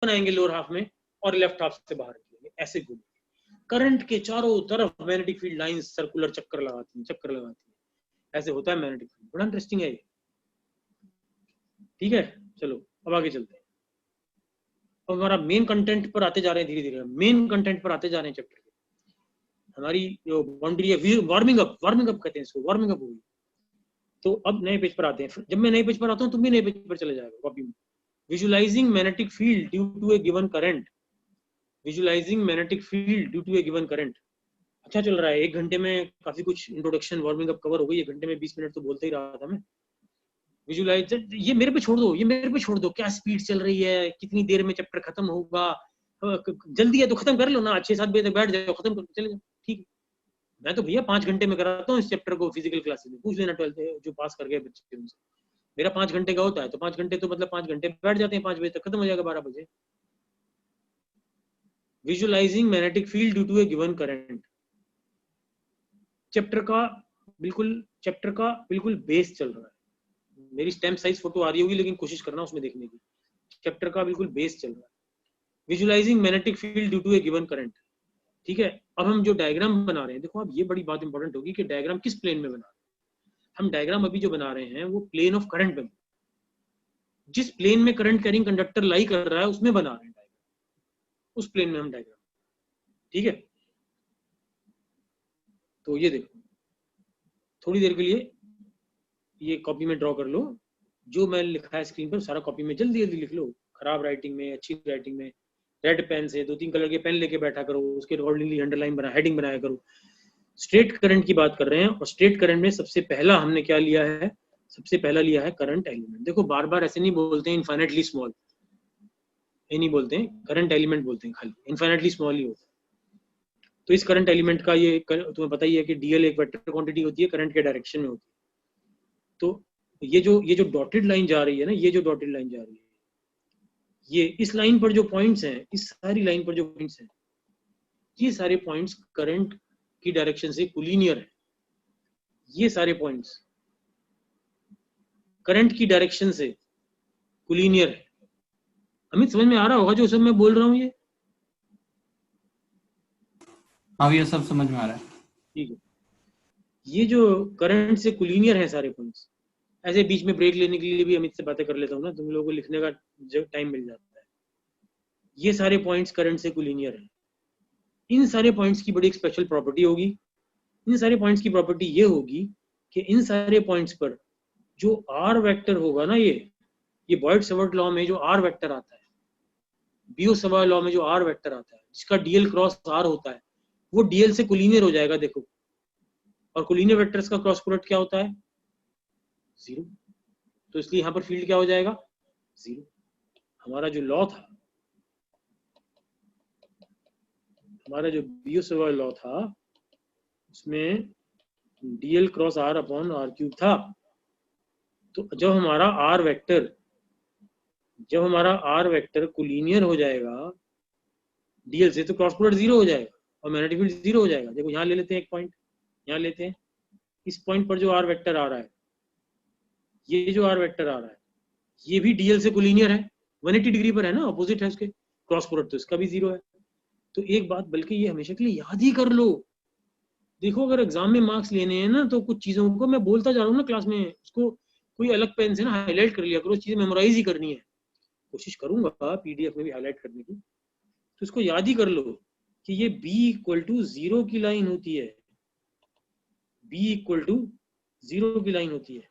बनाएंगे lower half में और लेफ्ट हाफ से बाहर निकलेंगे, ऐसे घूमेंगे। करंट के चारों तरफ मैग्नेटिक फील्ड लाइंस सर्कुलर चक्कर लगाती है, ऐसे होता है मैग्नेटिक फील्ड। बड़ा इंटरेस्टिंग है ये, ठीक है। चलो अब आगे चलते हैं। अब हमारा मेन कंटेंट पर आते जा रहे हैं, धीरे धीरे मेन कंटेंट पर आते जा रहे हैं चैप्टर के। हमारी जो बाउंड्री है वार्मिंग अप कहते हैं इसको, वार्मिंग अप होगी। तो अब नए पेज पर आते हैं। जब मैं नए पेज पर आता हूँ तुम भी नए पेज पर चले जाएगा कॉपी में। Visualising magnetic field due to a given current, visualising magnetic field due to a given current. अच्छा चल रहा है, 1 घंटे में काफी कुछ इंट्रोडक्शन वार्मिंग अप कवर हो गई। 1 घंटे में 20 मिनट तो बोलते ही रहा था मैं। विजुअलाइज, ये मेरे पे छोड़ दो, ये मेरे पे छोड़ दो, क्या स्पीड चल रही है, कितनी देर में चैप्टर खत्म होगा, जल्दी है तो खत्म कर लो ना, 6-7 बजे तक बैठ जाओ, खत्म कर चले जाओ, ठीक है। मैं तो भैया 5 घंटे में कराता हूँ इस चैप्टर को फिजिकल क्लासेस में, पूछ लेना 12th जो पास कर गए बच्चे उनसे। मेरा 5 घंटे का होता है, तो 5 घंटे तो मतलब 5 घंटे बैठ जाते हैं, 5 बजे तक खत्म हो जाएगा, 12 बजे। Visualising magnetic field due to a given current, chapter का बिल्कुल बेस चल रहा है। मेरी स्टैम्प साइज फोटो आ रही होगी, लेकिन कोशिश करना उसमें देखने की। चैप्टर का बिल्कुल बेस चल रहा है, visualising magnetic field due to a given current, ठीक है। अब हम जो डायग्राम बना रहे हैं, देखो अब ये बड़ी बात इंपॉर्टेंट होगी कि डायग्राम किस प्लेन में बना रहे हैं। हम डायग्राम अभी जो बना रहे हैं वो प्लेन ऑफ करंट में, जिस प्लेन में करंट कैरिंग कंडक्टर लाई कर रहा है उसमें बना रहे हैं डायग्राम, उस प्लेन में हम डायग्राम, ठीक है। तो ये देखो, थोड़ी देर के लिए ये कॉपी में ड्रॉ कर लो, जो मैं लिखा है स्क्रीन पर सारा कॉपी में जल्दी जल्दी लिख लो, खराब राइटिंग में, अच्छी राइटिंग में, रेड पेन से 2-3 कलर के पेन लेके बैठा करो, उसके अकॉर्डिंगली अंडरलाइन बना, हेडिंग बनाया करो। स्ट्रेट करंट की बात कर रहे हैं, और स्ट्रेट करंट में सबसे पहला हमने क्या लिया है, सबसे पहला लिया है करंट एलिमेंट। देखो बार बार ऐसे नहीं बोलते हैं इनफाइनाइटली स्मॉल, ये नहीं बोलते हैं, करंट एलिमेंट बोलते हैं, खाली इनफाइनाइटली स्मॉल ही होता है। तो इस करंट एलिमेंट का ये तुम्हें पता ही है कि डीएल एक वेक्टर क्वांटिटी होती है, करंट के डायरेक्शन में होती है। तो ये जो डॉटेड लाइन जा रही है ना, ये जो डॉटेड लाइन जा रही है, ये इस लाइन पर जो पॉइंट्स हैं, इस सारी लाइन पर जो पॉइंट्स हैं, ये सारे पॉइंट्स करंट की डायरेक्शन से कोलिनियर है। ये सारे पॉइंट्स करंट की डायरेक्शन से कोलिनियर है। अमित समझ में आ रहा होगा जो सब मैं बोल रहा हूँ ये? हाँ ये सब समझ में आ रहा है, ठीक है। ये जो करंट से कोलिनियर है सारे पॉइंट्स, ऐसे बीच में ब्रेक लेने के लिए भी अमित से बातें कर लेता हूँ ना, तुम लोगों को लिखने का टाइम मिल जाता है। ये सारे पॉइंट्स करंट से कोलिनियर है। इन सारे पॉइंट्स की बड़ी एक स्पेशल प्रॉपर्टी होगी। इन सारे पॉइंट्स की प्रॉपर्टी ये होगी कि इन सारे पॉइंट्स पर जो आर वेक्टर होगा ना, ये बॉयड-सवर्ट लॉ में जो आर वेक्टर आता है, बियो-सवर्ट लॉ में जो आर वेक्टर आता है, जिसका डीएल क्रॉस आर होता है, वो डीएल से कोलिनियर हो जाएगा। देखो, और कोलिनियर वेक्टर्स का क्रॉस प्रोडक्ट क्या होता है? 0। तो इसलिए यहां पर फील्ड क्या हो जाएगा? 0। हमारा जो लॉ था, हमारा जो बियो-सवर्ट लॉ था, उसमें DL cross R upon R cube था। तो जब हमारा आर वेक्टर कोलिनियर हो जाएगा डीएल से, तो क्रॉस प्रोडक्ट 0 हो जाएगा और मैग्नेटिक फील्ड 0 हो जाएगा। देखो यहाँ ले लेते हैं एक पॉइंट, यहाँ लेते हैं इस पॉइंट पर जो आर वेक्टर आ रहा है, ये जो आर वेक्टर आ रहा है, ये भी डीएल से कोलिनियर है, 180 डिग्री पर है ना, अपोजिट है उसके, क्रॉस प्रोडक्ट तो इसका भी 0 है। तो एक बात बल्कि ये हमेशा के लिए याद ही कर लो। देखो अगर एग्जाम में मार्क्स लेने हैं ना, तो कुछ चीजों को मैं बोलता जा रहा हूँ ना क्लास में, उसको कोई अलग पेन से ना हाईलाइट कर लिया करो, चीजें मेमोराइज ही करनी है। कोशिश करूंगा पीडीएफ में भी हाईलाइट करने की, तो इसको याद ही कर लो कि ये b इक्वल टू 0 की लाइन होती है, b इक्वल टू 0 की लाइन होती है।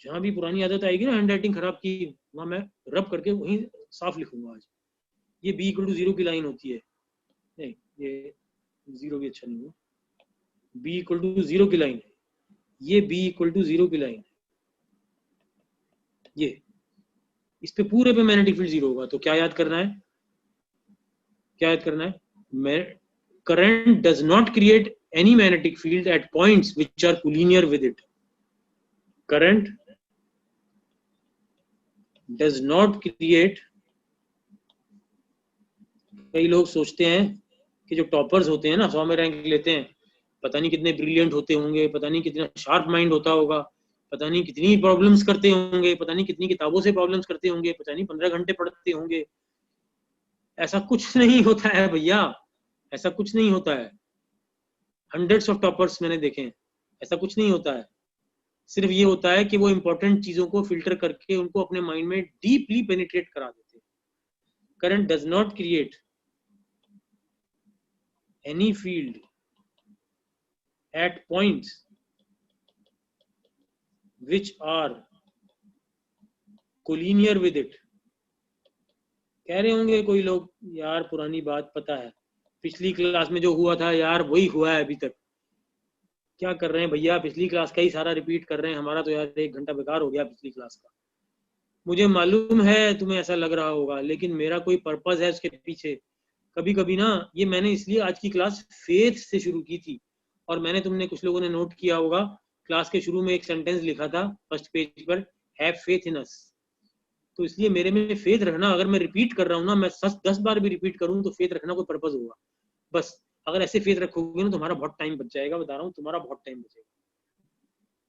जहां भी पुरानी आदत आएगी ना हैंडराइटिंग खराब की, वहां मैं रब करके वहीं साफ लिखूंगा आज। ये b इक्वल टू 0 की लाइन होती है, नहीं ये 0 भी अच्छा नहीं हुआ, b इक्वल टू 0 की लाइन है, ये b इक्वल टू 0 की लाइन है, ये इस पे पूरे पे मैग्नेटिक फील्ड 0 होगा। तो क्या याद करना है, क्या याद करना है? Current does not create any magnetic field at points which are collinear with it. Current does not create, कई लोग सोचते हैं कि जो टॉपर्स होते हैं ना, 100 में रैंक लेते हैं, पता नहीं कितने ब्रिलियंट होते होंगे, पता नहीं कितना शार्प माइंड होता होगा, पता नहीं कितनी प्रॉब्लम्स करते होंगे, पता नहीं कितनी किताबों से प्रॉब्लम्स करते होंगे, पता नहीं 15 घंटे पढ़ते होंगे। ऐसा कुछ नहीं होता है भैया, ऐसा कुछ नहीं होता है। हंड्रेड्स ऑफ टॉपर्स मैंने देखे हैं, ऐसा कुछ नहीं होता है। सिर्फ ये होता है कि वो इंपॉर्टेंट चीजों को फिल्टर करके उनको अपने माइंड में डीपली पेनिट्रेट करा देते हैं। Current does not create any field at points which are collinear with it। कह रहे होंगे कोई लोग, यार पुरानी बात पता है, पिछली क्लास में जो हुआ था यार वही हुआ है अभी तक। क्या कर रहे हैं भैया, पिछली क्लास का ही सारा रिपीट कर रहे हैं। हमारा तो यार 1 घंटा बेकार हो गया पिछली क्लास का। मुझे मालूम है तुम्हें ऐसा लग रहा होगा, लेकिन मेरा कोई पर्पस है उसके पीछे। कभी कभी ना, ये मैंने इसलिए आज की क्लास फेथ से शुरू की थी, और मैंने, तुमने कुछ लोगों ने नोट किया होगा, क्लास के शुरू में एक सेंटेंस लिखा था फर्स्ट पेज पर, हैव फेथ इन अस। तो इसलिए मेरे में फेथ रखना, अगर मैं रिपीट कर रहा हूँ ना, मैं 10 बार भी रिपीट करूँ तो फेथ रखना कोई पर्पस होगा। बस अगर ऐसे फेथ रखोगे ना, तुम्हारा बहुत टाइम बच जाएगा, बता रहा हूँ, तुम्हारा बहुत टाइम बचेगा।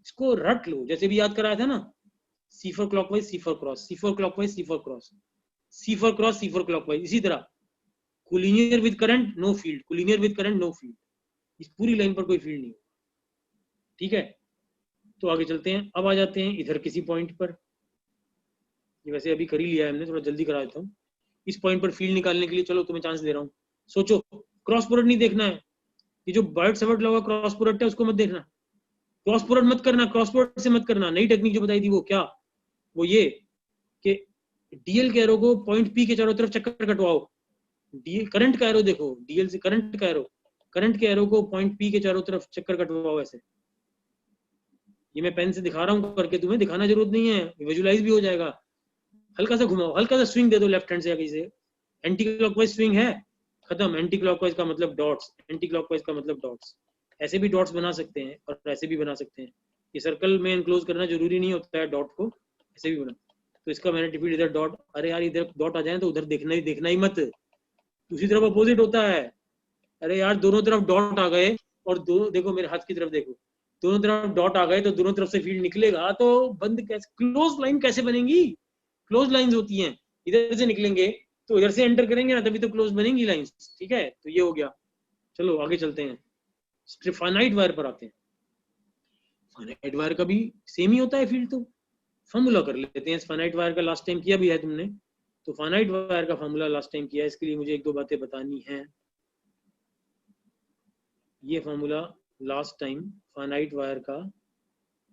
इसको रट लो, जैसे भी याद कराया था ना, C for clockwise, C for cross, C for clockwise, C for cross, C for cross, C for clockwise. इसी तरह collinear with current no field, collinear with current no field. इस पूरी लाइन पर कोई फील्ड नहीं होगा। ठीक है, तो आगे चलते हैं। अब आ जाते हैं इधर किसी पॉइंट पर। ये वैसे अभी कर ही लिया है हमने, थोड़ा जल्दी करा देता हूँ। इस पॉइंट पर फील्ड निकालने के लिए चलो तुम्हें चांस दे रहा हूँ। सोचो, क्रॉस प्रोडक्ट नहीं देखना है, ये जो बर्ड सेवर्ट लगा क्रॉस प्रोडक्ट है उसको मत देखना, क्रॉस प्रोडक्ट मत करना, क्रॉस प्रोडक्ट से मत करना। नई टेक्निक जो बताई थी वो क्या, वो ये कि डीएल के एरो को पॉइंट पी के चारों तरफ चक्कर कटवाओ। डीएल करंट का एरो देखो, डीएल से करंट का एरो, करंट के एरो को पॉइंट पी के चारों तरफ चक्कर कटवाओ ऐसे। ये मैं पेन से दिखा रहा हूँ करके, तुम्हें दिखाना जरूरत नहीं है, विजुलाइज भी हो जाएगा। हल्का सा घुमाओ, हल्का सा स्विंग दे दो लेफ्ट हैंड से या कहीं से। एंटी क्लॉकवाइज स्विंग है, खत्म। एंटी क्लॉकवाइज का मतलब डॉट्स, एंटी क्लॉकवाइज का मतलब डॉट्स। ऐसे भी डॉट्स बना सकते हैं और ऐसे भी बना सकते हैं। ये सर्कल में एनक्लोज करना जरूरी नहीं होता है डॉट को, ऐसे भी बना। तो इसका मैंने डिफीट इधर डॉट, अरे यार इधर डॉट आ जाए तो उधर देखना ही मत, दूसरी तरफ अपोजिट होता है। अरे यार दोनों तरफ डॉट आ गए, और दो देखो मेरे हाथ की तरफ देखो, दोनों तरफ डॉट आ गए तो दोनों तरफ से फील्ड निकलेगा। तो बंद कैसे, क्लोज लाइन कैसे बनेगी? क्लोज लाइंस होती हैं, इधर से निकलेंगे तो इधर से एंटर करेंगे ना, तभी तो क्लोज बनेंगी लाइंस। ठीक है, तो ये हो गया। चलो आगे चलते हैं, फाइनाइट वायर पर आते हैं। फाइनाइट वायर का भी सेम ही होता है फील्ड। तो फॉर्मूला कर लेते हैं। फाइनाइट वायर का लास्ट टाइम किया भी है तुमने, तो फाइनाइट वायर का फॉर्मूला लास्ट टाइम किया है, इसके लिए मुझे 1-2 बातें बतानी है। ये formula last time finite wire का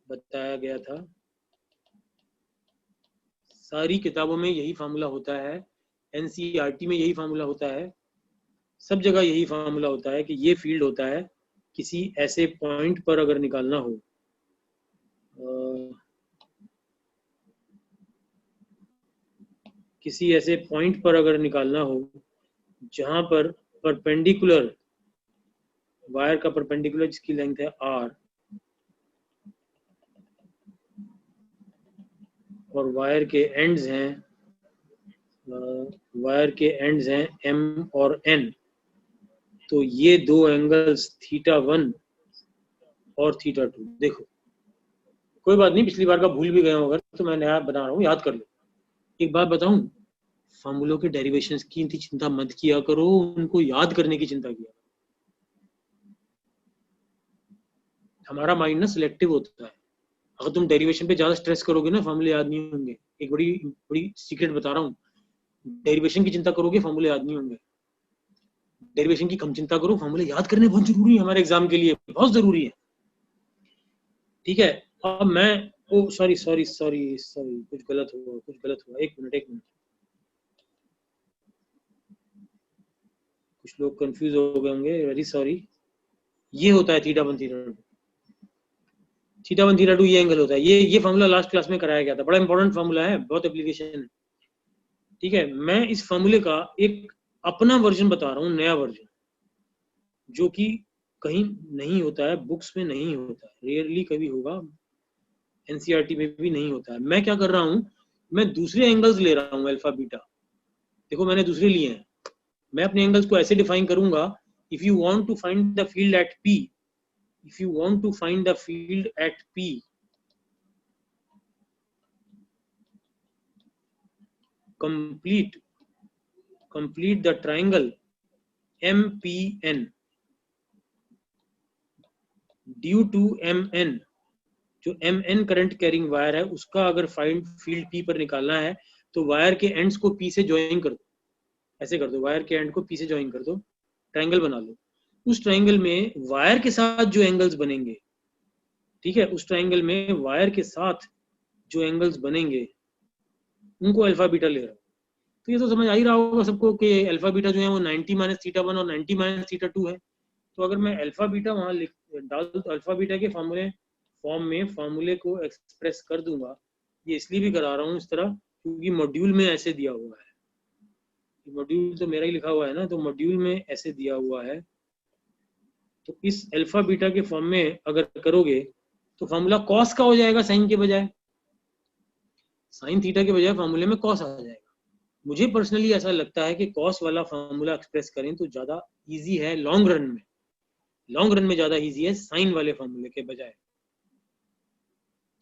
बताया गया था, सारी किताबों में यही फार्मूला होता है, एनसीईआरटी में यही फार्मूला होता है, सब जगह यही फार्मूला होता है कि ये फील्ड होता है किसी ऐसे पॉइंट पर अगर निकालना हो, किसी ऐसे पॉइंट पर अगर निकालना हो जहां पर परपेंडिकुलर, वायर का परपेंडिकुलर जिसकी लेंथ है r, और वायर के एंड्स हैं, वायर के एंड्स हैं m और n। तो ये दो एंगल्स θ1 और θ2, देखो कोई बात नहीं, पिछली बार का भूल भी गए हो अगर तो मैं नया बना रहा हूँ, याद कर लो। एक बात बताऊं, फॉर्मूलों के डेरिवेशंस की चिंता मत किया करो, उनको याद करने की चिंता किया। हमारा माइंड ना सिलेक्टिव होता है, अगर तुम डेरिवेशन पे ज्यादा स्ट्रेस करोगे ना, फॉर्मूले याद नहीं होंगे। एक बड़ी बड़ी सीक्रेट बता रहा हूँ, डेरिवेशन की चिंता करोगे फॉर्मूले याद नहीं होंगे। डेरिवेशन की कम चिंता करो, फॉर्मूले याद करने बहुत जरूरी है, हमारे एग्जाम के लिए बहुत जरूरी है। ठीक है, अब मैं, ओ सॉरी सॉरी सॉरी सॉरी, कुछ गलत हुआ, एक मिनट। कुछ लोग कंफ्यूज हो गए होंगे, वेरी सॉरी। ये होता है θ1 θ2, ये एंगल होता है। ये फार्मूला लास्ट क्लास में कराया गया था, बड़ा इंपॉर्टेंट फार्मूला है, बहुत एप्लीकेशन है। ठीक है, मैं इस फार्मूले का एक अपना वर्जन बता रहा हूँ, नया वर्जन, जो कि कहीं नहीं होता है, बुक्स में नहीं होता है, रेयरली कभी होगा, एनसीईआरटी में भी नहीं होता है। मैं क्या कर रहा हूँ, मैं दूसरे एंगल्स ले रहा हूँ, अल्फा बीटा। देखो मैंने दूसरे लिए हैं, मैं अपने एंगल्स को ऐसे डिफाइन करूंगा, if you want to find the field at P, if you want to find the field at P, complete the triangle MPN due to MN, जो MN करंट कैरिंग वायर है उसका अगर field P पर निकालना है तो wire के ends को P से ज्वाइन कर दो, ऐसे कर दो, वायर के एंड को P से ज्वाइन कर दो, ट्रायंगल बना लो। उस ट्रायंगल में वायर के साथ जो एंगल्स बनेंगे, ठीक है, उस ट्रायंगल में वायर के साथ जो एंगल्स बनेंगे उनको अल्फा बीटा ले रहा हूं। तो ये तो समझ आ ही रहा होगा सबको कि अल्फा बीटा जो है वो 90 माइनस थीटा 1 और 90 माइनस थीटा 2 है। तो अगर मैं अल्फा बीटा वहां डाल दूं तो अल्फा बीटा के फॉर्म में फॉर्मूले को एक्सप्रेस कर दूंगा। ये इसलिए भी करा रहा हूँ इस तरह क्योंकि मॉड्यूल में ऐसे दिया हुआ है, मॉड्यूल तो मेरा ही लिखा हुआ है ना, तो मॉड्यूल में ऐसे दिया हुआ है। तो इस अल्फा बीटा के फॉर्म में अगर करोगे तो फॉर्मूला कॉस का हो जाएगा, साइन के बजाय, साइन थीटा के बजाय फॉर्मूले में कॉस आ जाएगा। मुझे पर्सनली ऐसा लगता है कि कॉस वाला फॉर्मूला एक्सप्रेस करें तो ज्यादा इजी है लॉन्ग रन में ज्यादा इजी है साइन वाले फॉर्मूले के बजाय।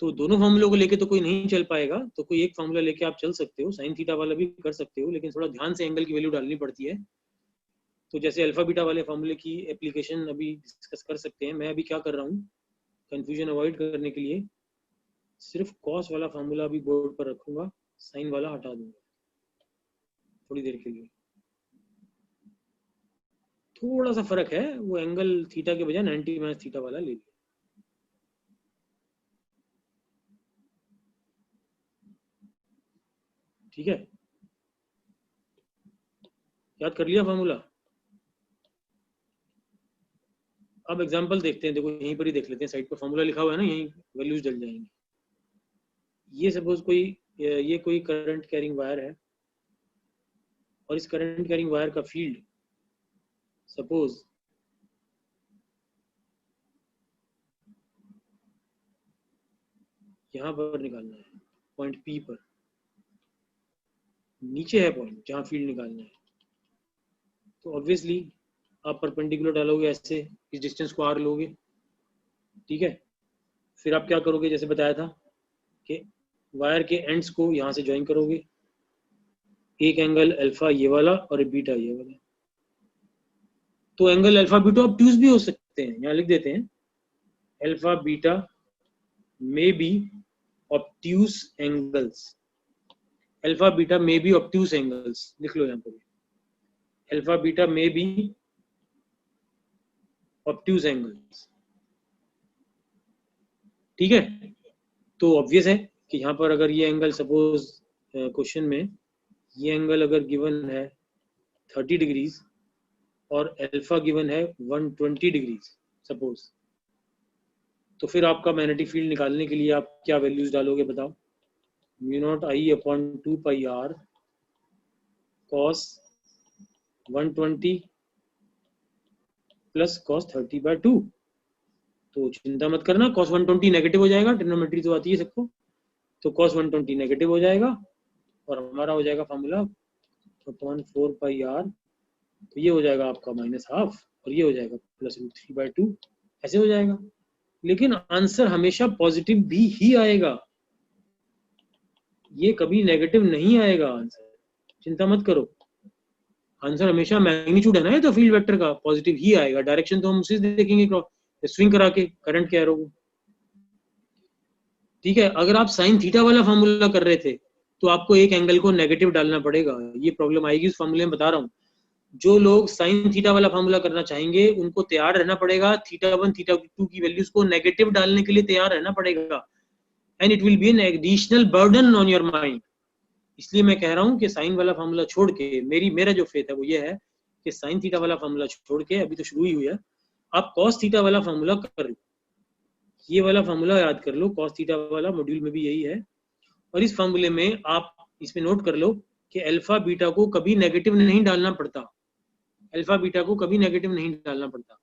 तो दोनों फॉर्मूलों को लेके तो कोई नहीं चल पाएगा, तो कोई एक फॉर्मूला लेके आप चल सकते हो, साइन थीटा वाला भी कर सकते हो, लेकिन थोड़ा ध्यान से एंगल की वैल्यू डालनी पड़ती है। तो जैसे अल्फा बीटा वाले फॉर्मूले की एप्लीकेशन अभी डिस्कस कर सकते हैं। मैं अभी क्या कर रहा हूँ, कंफ्यूजन अवॉइड करने के लिए सिर्फ कॉस वाला फॉर्मूला अभी बोर्ड पर रखूंगा, साइन वाला हटा दूंगा थोड़ी देर के लिए। थोड़ा सा फर्क है, वो एंगल थीटा के बजाय 90 माइनस थीटा वाला ले लिया। ठीक है, याद कर लिया फॉर्मूला। अब एग्जांपल देखते हैं, देखो यहीं पर ही देख लेते हैं, साइड पर फॉर्मूला लिखा हुआ है ना, यहीं वैल्यूज डल जाएंगे। ये सपोज ये कोई करंट कैरिंग वायर है और इस करंट कैरिंग वायर का फील्ड सपोज यहां पर निकालना है, पॉइंट P पर नीचे है पॉइंट जहां फील्ड निकालना है। तो ऑब्वियसली आप परपेंडिकुलर डालोगे, ऐसे इस डिस्टेंस को R लोगे, ठीक है। फिर आप क्या करोगे, जैसे बताया था कि वायर के एंड्स को यहां से ज्वाइन करोगे, एक एंगल अल्फा ये वाला और एक बीटा ये वाला। तो एंगल अल्फा बीटा ऑब्ट्यूज भी हो सकते हैं, यहां लिख देते हैं alpha beta may be obtuse angles, alpha beta may be obtuse angles लिख लो यहां पर, alpha beta may be obtuse angles, ठीक है। तो ऑब्वियस है कि यहाँ पर अगर ये एंगल सपोज क्वेश्चन में ये एंगल अगर गिवन है 30 डिग्रीज और अल्फा गिवन है 120 डिग्रीज सपोज, तो फिर आपका मैग्नेटिक फील्ड निकालने के लिए आप क्या वैल्यूज डालोगे बताओ। μ0I/2 पाई r cos 120 प्लस cos 30/2। तो चिंता मत करना, cos 120 नेगेटिव हो जाएगा, ट्रिग्नोमेट्री तो आती है सबको, तो cos 120 नेगेटिव हो जाएगा और हमारा हो जाएगा फॉर्मूला अपॉन 4 पाई r, तो ये हो जाएगा आपका -12 और ये हो जाएगा +√3/2, ऐसे हो जाएगा। लेकिन आंसर हमेशा पॉजिटिव भी ही आएगा, ये कभी नेगेटिव नहीं आएगा आंसर, चिंता मत करो। आंसर हमेशा मैग्नीट्यूड है ना, ये तो फील्ड वेक्टर का पॉजिटिव ही आएगा। डायरेक्शन तो हम उसी से देखेंगे, स्विंग करा के करंट के एरो को, ठीक है। अगर आप साइन थीटा वाला फॉर्मूला कर रहे थे तो आपको एक एंगल को नेगेटिव डालना पड़ेगा, ये प्रॉब्लम आएगी उस फॉर्मूले में, बता रहा हूँ। जो लोग साइन थीटा वाला फॉर्मूला करना चाहेंगे उनको तैयार रहना पड़ेगा, थीटा 1 थीटा 2 की वैल्यूज को नेगेटिव डालने के लिए तैयार रहना पड़ेगा, and it will be an additional burden on your mind. इसलिए मैं कह रहा हूँ कि साइन वाला फॉर्मूला छोड़ के, मेरा जो फेथ है वो ये है कि साइन थीटा वाला फॉर्मूला छोड़ के, अभी तो शुरू ही हुआ है, आप कॉस थीटा वाला फॉर्मूला कर लो, ये वाला फॉर्मूला याद कर लो, कॉस थीटा वाला मॉड्यूल में भी यही है। और इस फॉर्मूले में आप इसमें नोट कर लो कि अल्फा बीटा को कभी नेगेटिव नहीं डालना पड़ता, अल्फा बीटा को कभी नेगेटिव नहीं डालना पड़ता।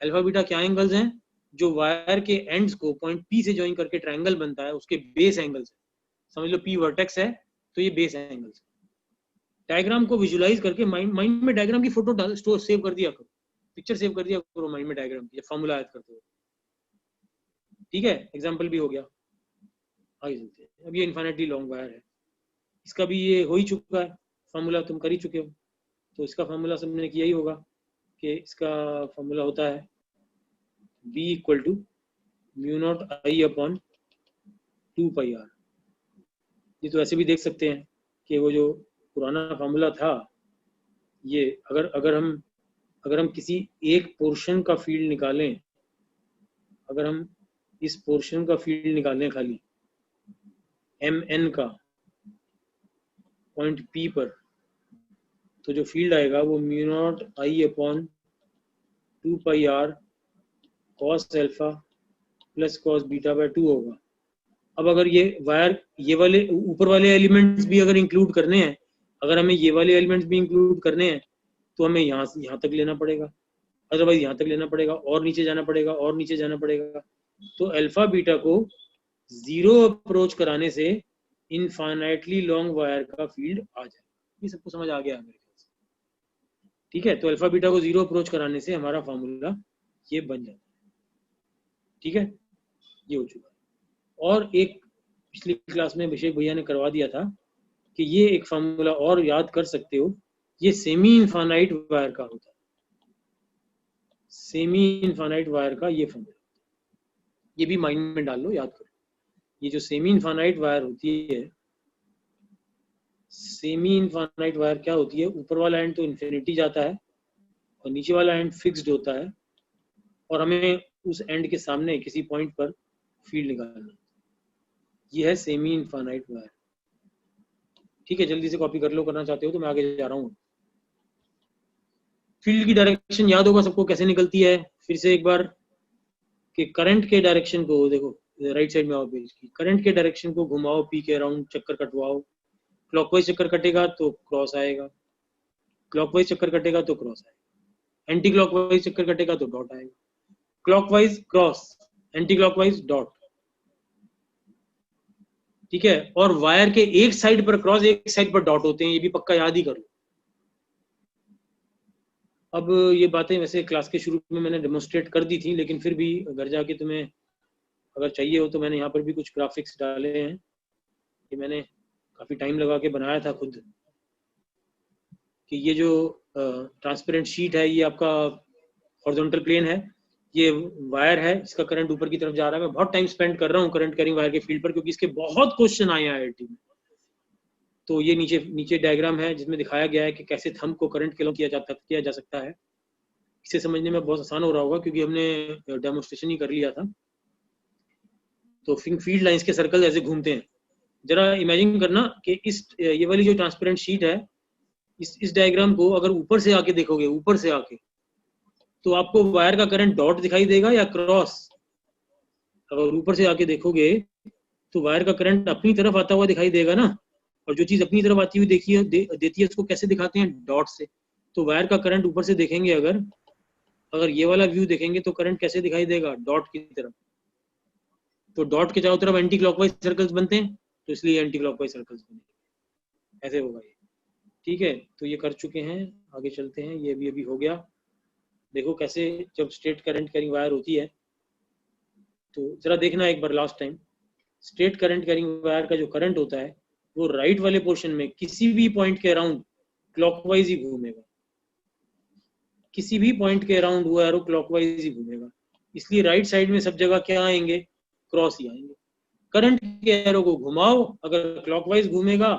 अल्फा बीटा क्या एंगल्स हैं, जो वायर के एंड्स को पॉइंट P से ज्वाइन करके ट्रायंगल बनता है, उसके बेस एंगल्स है। समझ लो P वर्टेक्स है तो ये बेस एंगल्स। डायग्राम को विजुलाइज करके माइंड में डायग्राम की फोटो डाल स्टोर सेव कर दिया करो, पिक्चर सेव कर दिया करो माइंड में डायग्राम की, फॉर्मूला याद करते हो, ठीक है। एग्जांपल भी हो गया, आगे चलते हैं। अब ये इनफाइनाइटली लॉन्ग वायर है, इसका भी ये हो ही चुका है, फॉर्मूला तुम कर ही चुके हो, तो इसका फॉर्मूला सबने किया ही होगा कि इसका फॉर्मूला होता है B equal to mu naught I upon 2πr। ये तो ऐसे भी देख सकते हैं कि वो जो पुराना फॉर्मूला था, ये अगर हम किसी एक पोर्शन का फील्ड निकालें, अगर हम इस पोर्शन का फील्ड निकालें खाली mn का पॉइंट P पर, तो जो फील्ड आएगा वो mu naught I upon 2πr cos alpha plus cos beta by 2 होगा। अब अगर ये वायर, ये वाले ऊपर वाले एलिमेंट्स भी अगर इंक्लूड करने हैं, अगर हमें ये वाले एलिमेंट्स भी इंक्लूड करने हैं तो हमें यहाँ तक लेना पड़ेगा, अदरवाइज यहाँ तक लेना पड़ेगा और नीचे जाना पड़ेगा और नीचे जाना पड़ेगा। तो अल्फा बीटा को 0 अप्रोच कराने से इनफाइनाइटली लॉन्ग वायर का फील्ड आ जाए। ये सबको समझ आ गया मेरे ख्याल से, ठीक है। तो अल्फा बीटा को 0 अप्रोच कराने से हमारा फॉर्मूला ये बन जाता है, ठीक है, ये हो चुका है। और एक पिछली क्लास में अभिषेक भैया ने करवा दिया था कि ये एक फॉर्मूला और याद कर सकते हो, ये सेमी इनफाइनाइट वायर का होता है, सेमी इनफाइनाइट वायर का ये फॉर्मूला, ये भी माइंड में डाल लो, याद करो। ये जो सेमी इनफाइनाइट वायर होती है, सेमी इनफाइनाइट वायर क्या होती है, ऊपर वाला एंड तो इन्फिनिटी जाता है और नीचे वाला एंड फिक्स्ड होता है, और हमें उस एंड के सामने किसी पॉइंट पर फील्ड निकालना। ये है सेमी इनफाइनाइट वायर, ठीक है। जल्दी से कॉपी कर लो, करना चाहते हो तो मैं आगे जा रहा हूँ। फील्ड की डायरेक्शन याद होगा सबको कैसे निकलती है, फिर से एक बार, कि करंट के डायरेक्शन को देखो, राइट साइड में आओ पेज की, करंट के डायरेक्शन को घुमाओ, पी के अराउंड चक्कर कटवाओ, क्लॉकवाइज चक्कर कटेगा तो क्रॉस आएगा, क्लॉकवाइज चक्कर कटेगा तो क्रॉस आएगा, एंटी क्लॉकवाइज चक्कर कटेगा तो डॉट आएगा, clockwise cross, anti clockwise dot, ठीक है। और वायर के एक साइड पर क्रॉस, एक साइड पर डॉट होते हैं, ये भी पक्का याद ही कर लो। अब ये बातें वैसे क्लास के शुरू में मैंने डेमोन्स्ट्रेट कर दी थी, लेकिन फिर भी घर जाके तुम्हें अगर चाहिए हो तो मैंने यहाँ पर भी कुछ ग्राफिक्स डाले हैं, ये मैंने काफी टाइम लगा के बनाया था खुद, कि ये जो ट्रांसपेरेंट शीट है, ये आपका हॉरिजॉन्टल प्लेन है, ये वायर है, इसका करंट ऊपर की तरफ जा रहा है। मैं बहुत टाइम स्पेंड कर रहा हूँ करंट कैरिंग वायर के फील्ड पर, क्योंकि इसके बहुत क्वेश्चन आए हैं आईआईटी में। तो ये नीचे डायग्राम है जिसमें दिखाया गया है कि कैसे थंब को करंट के लो किया जा सकता है। इसे समझने में बहुत आसान हो रहा होगा क्योंकि हमने डेमोन्स्ट्रेशन ही कर लिया था। तो फील्ड लाइंस के सर्कल ऐसे घूमते हैं। जरा इमेजिन करना कि ये वाली जो ट्रांसपेरेंट शीट है, इस डायग्राम को अगर ऊपर से आके देखोगे, ऊपर से आके, तो आपको वायर का करंट डॉट दिखाई देगा या क्रॉस? अगर ऊपर से आके देखोगे तो वायर का करंट अपनी तरफ आता हुआ दिखाई देगा ना, और जो चीज अपनी तरफ आती हुई देती है उसको कैसे दिखाते हैं? डॉट से। तो वायर का करंट ऊपर से देखेंगे, अगर ये वाला व्यू देखेंगे तो करंट कैसे दिखाई देगा? डॉट की तरफ। तो डॉट के चारों तरफ एंटी क्लॉकवाइज सर्कल्स बनते हैं, तो इसलिए एंटी क्लॉकवाइज सर्कल्स बने, ऐसे होगा ये, ठीक है। तो ये कर चुके हैं, आगे चलते हैं। ये भी अभी हो गया। देखो कैसे जब स्ट्रेट करंट कैरिंग वायर होती है, तो जरा देखना एक बार last time. Straight current carrying wire का जो करंट होता है वो राइट वाले पोर्शन में किसी भी पॉइंट के अराउंड क्लॉकवाइज ही घूमेगा, किसी भी पॉइंट के अराउंड वो एरो क्लॉकवाइज ही घूमेगा। इसलिए राइट साइड में सब जगह क्या आएंगे? क्रॉस ही आएंगे। करंट के एरो को घुमाओ, अगर क्लॉकवाइज घूमेगा